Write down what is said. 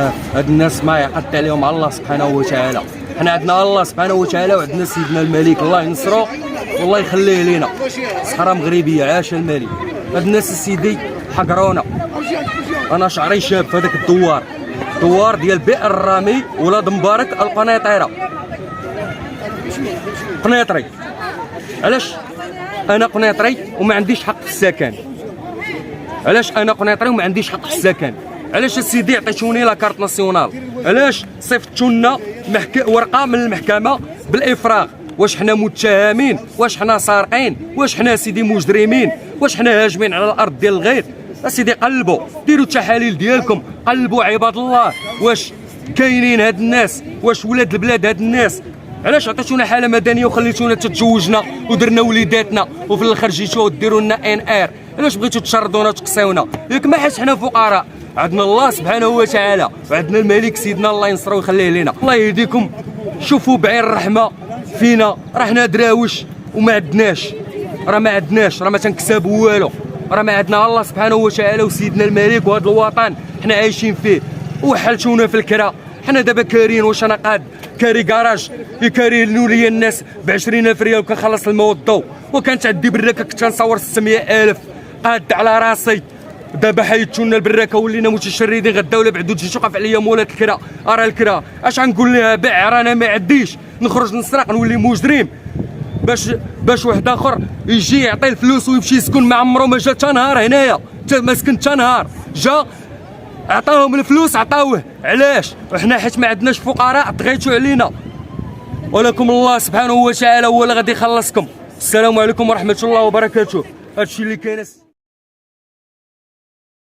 بزاف. هاد الناس ما يعقد عليهم الله سبحانه وتعالى. حنا عندنا الله سبحانه وتعالى وعندنا سيدنا الملك الله ينصرو والله يخليه لينا. صحراء مغربيه عاش الملك. هاد الناس السيدي حقرونا. انا شعري شاب في هذاك الدوار ديال بئر الرامي ولاد مبارك القنيطره قنيطري. علاش انا قنيطري وما عنديش حق في السكن؟ علاش انا قنيطري وما عنديش حق في السكن؟ علاش السيدي عطيتوني لا كارت ناسيونال؟ علاش صيفطتوا لنا ورقه من المحكمه بالافراغ؟ واش حنا متهمين؟ واش حنا سارقين؟ واش حنا سيدي مجرمين؟ واش حنا هاجمين على الارض ديال الغير؟ اسيدي قلبوا، ديروا التحاليل ديالكم، قلبوا عباد الله. واش كاينين هاد الناس؟ واش ولاد البلاد هاد الناس؟ علاش عطيتونا حاله مدنيه وخليتونا تتزوجنا ودرنا وليداتنا وفي الاخر جيتو ديروا لنا ان ار؟ علاش بغيتو تشردونا وتقصيونا؟ ياك ما حيت حنا فقراء، عندنا الله سبحانه وتعالى وعندنا الملك سيدنا الله ينصرو ويخليه لينا. الله يهديكم، شوفوا بعين الرحمه فينا، راه حنا دراوش وما عندناش، راه ما تنكسبوا والو، راه ما عندنا الله سبحانه وتعالى وسيدنا الملك وهذا الوطن حنا عايشين فيه. وحلتونا في الكرا. حنا دابا كارين، واش انا قاد كاري كراج يكارينوا لي الناس ب 20,000 ريال وكنخلص الماء والضو، وكانت عندي براكه كنت كنصور 600,000 قاد على راسي. دابا حيدتونا البراكه ولينا متشردين. غدا ولا بعدو تجي توقف عليا مولات الكرا. راه الكرا اش غنقول لها؟ بيع، رانا ما عنديش، نخرج نسرق نولي مجرم باش واحد اخر يجي يعطي الفلوس ويمشي يسكن. ما عمرو ما جا حتى نهار هنايا، ما سكن حتى نهار. جا عطاهم الفلوس عطاوه. علاش؟ وحنا حيت ما عندناش فقراء طغيتوا علينا. ولكم الله سبحانه وتعالى هو اللي غادي يخلصكم. السلام عليكم ورحمه الله وبركاته. هادشي اللي كاين.